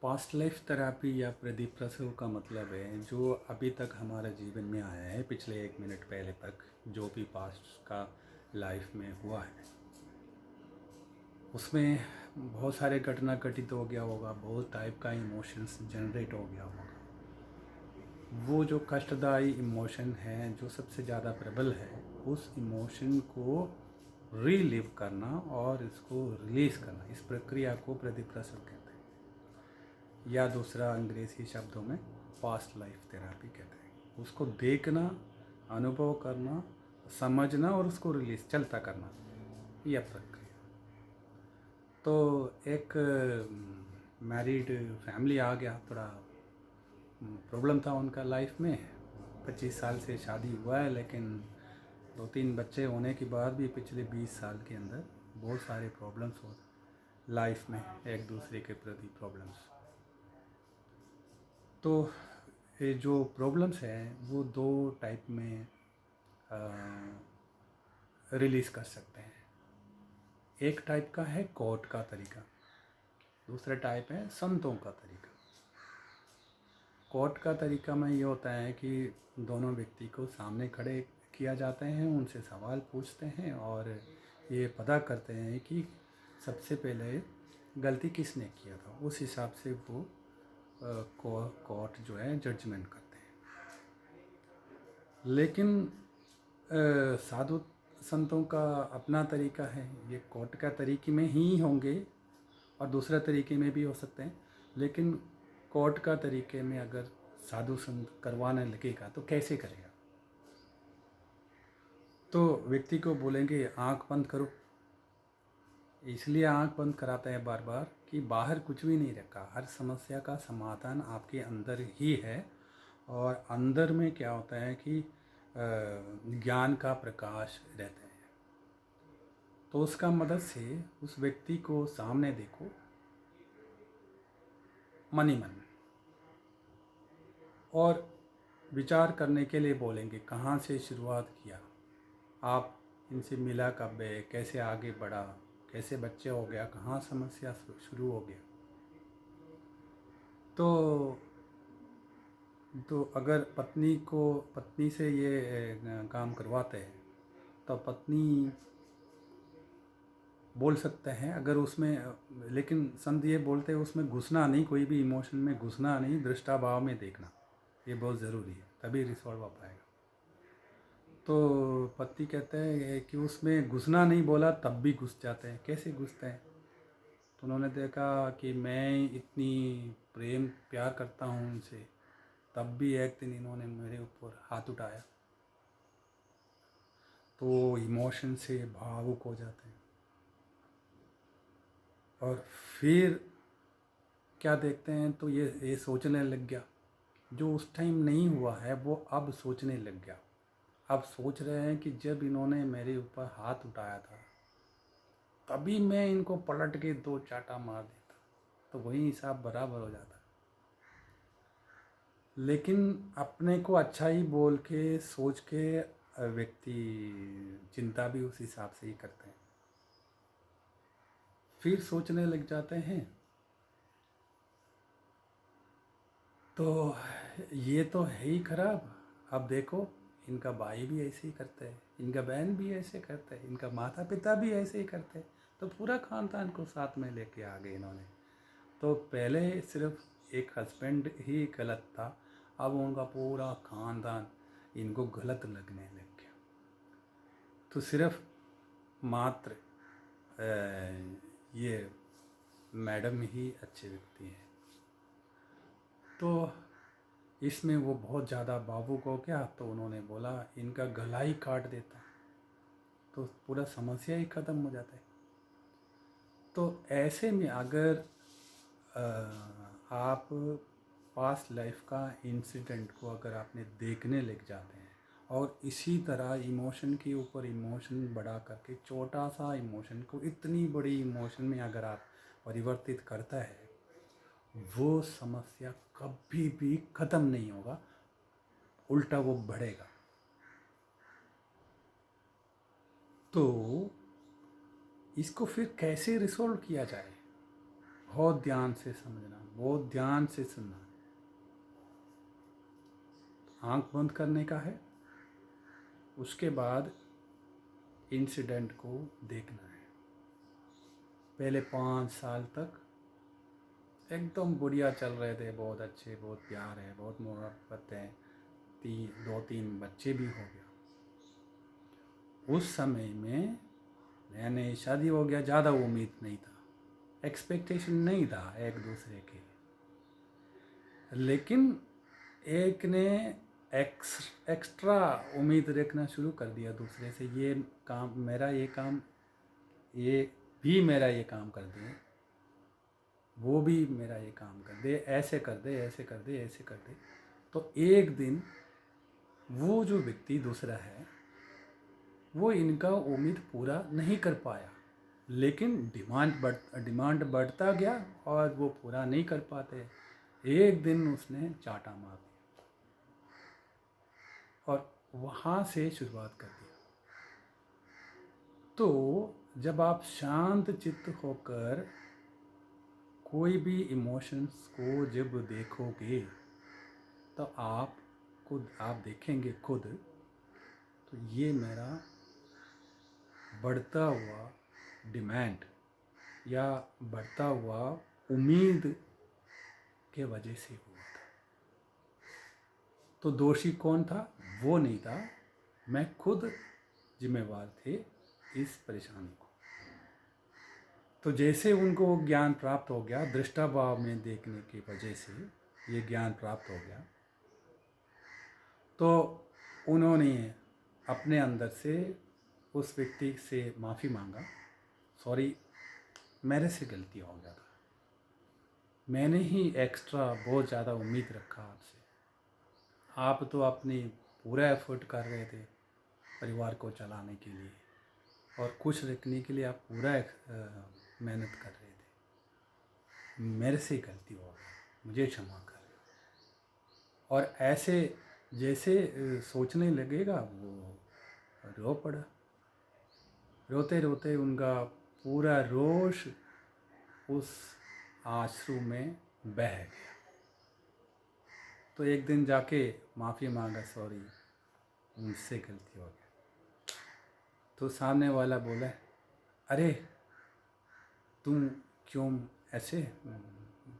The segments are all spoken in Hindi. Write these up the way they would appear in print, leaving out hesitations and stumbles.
पास्ट लाइफ थेरेपी या प्रतिप्रसव का मतलब है जो अभी तक हमारे जीवन में आया है, पिछले 1 मिनट पहले तक जो भी पास्ट का लाइफ में हुआ है उसमें बहुत सारे घटना घटित हो गया होगा, बहुत टाइप का इमोशंस जनरेट हो गया होगा। वो जो कष्टदायी इमोशन है जो सबसे ज़्यादा प्रबल है, उस इमोशन को रीलिव करना और इसको रिलीज़ करना, इस प्रक्रिया को प्रतिप्रसव कहते हैं, या दूसरा अंग्रेजी शब्दों में पास्ट लाइफ थेरेपी कहते हैं। उसको देखना, अनुभव करना, समझना और उसको रिलीज चलता करना, यह प्रक्रिया। तो एक मैरिड फैमिली आ गया, थोड़ा प्रॉब्लम था उनका लाइफ में। 25 साल से शादी हुआ है, लेकिन 2-3 बच्चे होने के बाद भी पिछले 20 साल के अंदर बहुत सारे प्रॉब्लम्स हो लाइफ में, एक दूसरे के प्रति प्रॉब्लम्स। तो ये जो प्रॉब्लम्स हैं वो 2 टाइप में रिलीज़ कर सकते हैं। एक टाइप का है कोर्ट का तरीका, दूसरा टाइप है संतों का तरीका। कोर्ट का तरीका में ये होता है कि दोनों व्यक्ति को सामने खड़े किया जाते हैं, उनसे सवाल पूछते हैं और ये पता करते हैं कि सबसे पहले गलती किसने किया था। उस हिसाब से वो कोर्ट जो है जजमेंट करते हैं। लेकिन साधु संतों का अपना तरीका है, ये कोर्ट का तरीके में ही होंगे और दूसरा तरीके में भी हो सकते हैं। लेकिन कोर्ट का तरीके में अगर साधु संत करवाने लगेगा तो कैसे करेगा? तो व्यक्ति को बोलेंगे आंख बंद करो। इसलिए आंख बंद कराते हैं बार बार कि बाहर कुछ भी नहीं रखा, हर समस्या का समाधान आपके अंदर ही है। और अंदर में क्या होता है कि ज्ञान का प्रकाश रहता है। तो उसका मदद से उस व्यक्ति को सामने देखो मन ही मन, और विचार करने के लिए बोलेंगे कहाँ से शुरुआत किया, आप इनसे मिला कब है, कैसे आगे बढ़ा, कैसे बच्चे हो गया, कहाँ समस्या शुरू हो गया। तो अगर पत्नी से ये काम करवाते हैं तो पत्नी बोल सकते हैं अगर उसमें, लेकिन संत ये बोलते हैं उसमें घुसना नहीं, कोई भी इमोशन में घुसना नहीं, दृष्टाभाव में देखना, ये बहुत ज़रूरी है, तभी रिसॉल्व हो पाएगा। तो पति कहते हैं कि उसमें घुसना नहीं बोला, तब भी घुस जाते हैं। कैसे घुसते हैं? तो उन्होंने देखा कि मैं इतनी प्रेम प्यार करता हूँ उनसे, तब भी एक दिन इन्होंने मेरे ऊपर हाथ उठाया। तो इमोशन से भावुक हो जाते हैं। और फिर क्या देखते हैं, तो ये सोचने लग गया, जो उस टाइम नहीं हुआ है वो अब सोचने लग गया। अब सोच रहे हैं कि जब इन्होंने मेरे ऊपर हाथ उठाया था तभी मैं इनको पलट के 2 चाटा मार देता, तो वही हिसाब बराबर हो जाता। लेकिन अपने को अच्छा ही बोल के सोच के व्यक्ति चिंता भी उस हिसाब से ही करते हैं। फिर सोचने लग जाते हैं तो ये तो है ही खराब। अब देखो, इनका भाई भी ऐसे ही करते हैं, इनका बहन भी ऐसे करते हैं, इनका माता पिता भी ऐसे ही करते हैं, तो पूरा खानदान को साथ में लेके आ गए इन्होंने। तो पहले सिर्फ एक हस्बैंड ही गलत था, अब उनका पूरा खानदान इनको गलत लगने लग गया। तो सिर्फ मात्र ये मैडम ही अच्छे व्यक्ति हैं। तो इसमें वो बहुत ज़्यादा भावुक हो गया, तो उन्होंने बोला इनका गला ही काट देता, तो पूरा समस्या ही ख़त्म हो जाता है। तो ऐसे में अगर आप पास्ट लाइफ का इंसिडेंट को अगर आपने देखने लग जाते हैं और इसी तरह इमोशन के ऊपर इमोशन बढ़ा करके छोटा सा इमोशन को इतनी बड़ी इमोशन में अगर आप परिवर्तित करता है, वो समस्या कभी भी ख़त्म नहीं होगा, उल्टा वो बढ़ेगा। तो इसको फिर कैसे रिसोल्व किया जाए, बहुत ध्यान से समझना, बहुत ध्यान से सुनना है। आंख बंद करने का है, उसके बाद इंसिडेंट को देखना है। पहले 5 साल तक एकदम बढ़िया चल रहे थे, बहुत अच्छे, बहुत प्यार है, बहुत मोहब्बत है, 2-3 बच्चे भी हो गया। उस समय में नया नया शादी हो गया, ज़्यादा उम्मीद नहीं था, एक्सपेक्टेशन नहीं था एक दूसरे के। लेकिन एक ने एक्स्ट्रा उम्मीद रखना शुरू कर दिया दूसरे से, ये काम मेरा, ये काम, ये भी मेरा ये काम कर दे, वो भी मेरा ये काम कर दे, ऐसे कर दे, ऐसे कर दे, ऐसे कर दे। तो एक दिन वो जो व्यक्ति दूसरा है वो इनका उम्मीद पूरा नहीं कर पाया, लेकिन डिमांड बढ़ता गया और वो पूरा नहीं कर पाते। एक दिन उसने चाटा मार दिया और वहाँ से शुरुआत कर दिया। तो जब आप शांत चित्त होकर कोई भी इमोशंस को जब देखोगे तो आप देखेंगे खुद, तो ये मेरा बढ़ता हुआ डिमांड या बढ़ता हुआ उम्मीद के वजह से हुआ था। तो दोषी कौन था? वो नहीं था, मैं खुद जिम्मेवार थे इस परेशानी को। तो जैसे उनको ज्ञान प्राप्त हो गया, दृष्टा भाव में देखने की वजह से ये ज्ञान प्राप्त हो गया, तो उन्होंने अपने अंदर से उस व्यक्ति से माफ़ी मांगा, सॉरी मेरे से गलती हो गया था, मैंने ही एक्स्ट्रा बहुत ज़्यादा उम्मीद रखा आपसे, आप तो अपनी पूरा एफर्ट कर रहे थे परिवार को चलाने के लिए और खुश रखने के लिए, आप पूरा मेहनत कर रहे थे, मेरे से गलती हो गई, मुझे क्षमा कर। और ऐसे जैसे सोचने लगेगा वो रो पड़ा, रोते रोते उनका पूरा रोष उस आंसू में बह गया। तो एक दिन जाके माफ़ी मांगा, सॉरी मुझसे गलती हो गई। तो सामने वाला बोला, अरे तुम क्यों ऐसे,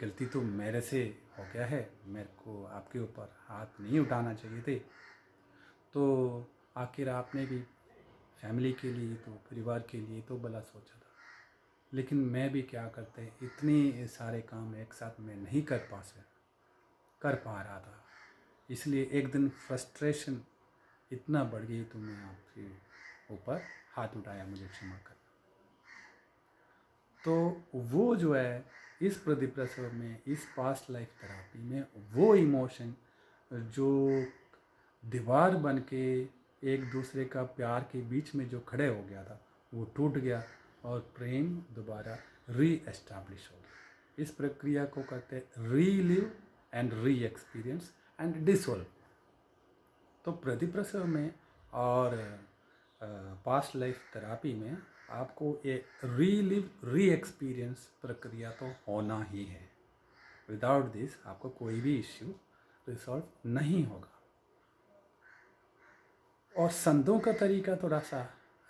गलती तो मेरे से हो गया है, मेरे को आपके ऊपर हाथ नहीं उठाना चाहिए थे। तो आखिर आपने भी फैमिली के लिए, तो परिवार के लिए तो भला सोचा था, लेकिन मैं भी क्या करते, इतने सारे काम एक साथ मैं नहीं कर पा रहा था, इसलिए एक दिन फ्रस्ट्रेशन इतना बढ़ गई तो मैं आपके ऊपर हाथ उठाया, मुझे क्षमा कर। तो वो जो है इस प्रतिप्रसव में, इस पास्ट लाइफ थेरेपी में, वो इमोशन जो दीवार बन के एक दूसरे का प्यार के बीच में जो खड़े हो गया था, वो टूट गया और प्रेम दोबारा री एस्टैब्लिश हो गया। इस प्रक्रिया को कहते हैं relive and re experience and dissolve. तो प्रतिप्रसव में और पास्ट लाइफ थेरेपी में आपको ये रीलिव री एक्सपीरियंस प्रक्रिया तो होना ही है। विदाउट दिस आपको कोई भी इश्यू रिसॉल्व नहीं होगा। और संतों का तरीका थोड़ा सा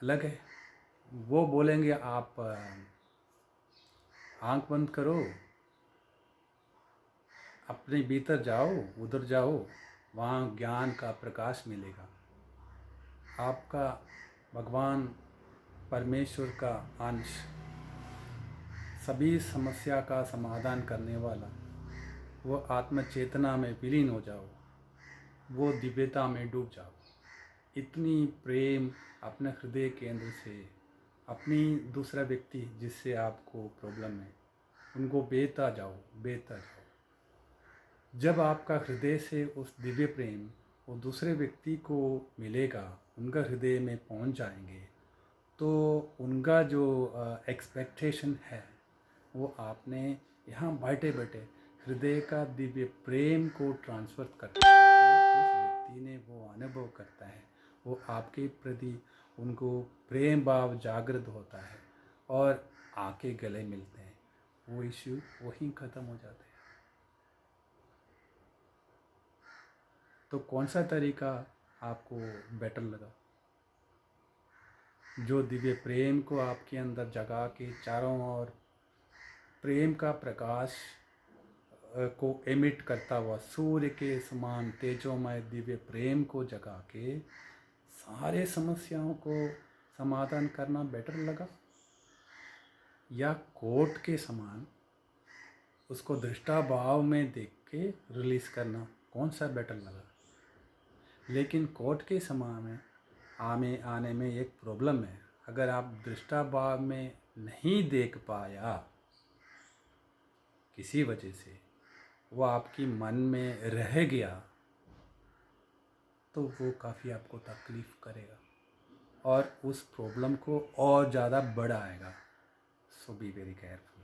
अलग है। वो बोलेंगे आप आंख बंद करो, अपने भीतर जाओ, उधर जाओ, वहाँ ज्ञान का प्रकाश मिलेगा। आपका भगवान परमेश्वर का अंश, सभी समस्या का समाधान करने वाला, वो आत्म चेतना में विलीन हो जाओ, वो दिव्यता में डूब जाओ। इतनी प्रेम अपने हृदय केंद्र से अपनी दूसरा व्यक्ति जिससे आपको प्रॉब्लम है उनको बेता जाओ। जब आपका हृदय से उस दिव्य प्रेम वो दूसरे व्यक्ति को मिलेगा, उनका हृदय में पहुंच जाएंगे, तो उनका जो एक्सपेक्टेशन है वो आपने यहाँ बैठे बैठे हृदय का दिव्य प्रेम को ट्रांसफ़र करते उस व्यक्ति ने वो अनुभव करता है, वो आपके प्रति उनको प्रेम भाव जागृत होता है और आके गले मिलते हैं, वो इश्यू वहीं ख़त्म हो जाते हैं। तो कौन सा तरीका आपको बेटर लगा? जो दिव्य प्रेम को आपके अंदर जगा के चारों ओर प्रेम का प्रकाश को एमिट करता हुआ सूर्य के समान तेजोमय दिव्य प्रेम को जगा के सारे समस्याओं को समाधान करना बेटर लगा, या कोर्ट के समान उसको दृष्टाभाव में देख के रिलीज़ करना, कौन सा बेटर लगा? लेकिन कोर्ट के समान में आने में एक प्रॉब्लम है। अगर आप दृष्टाभाव में नहीं देख पाया किसी वजह से, वो आपकी मन में रह गया, तो वो काफ़ी आपको तकलीफ़ करेगा और उस प्रॉब्लम को और ज़्यादा बढ़ाएगा। सो बी वेरी केयरफुल।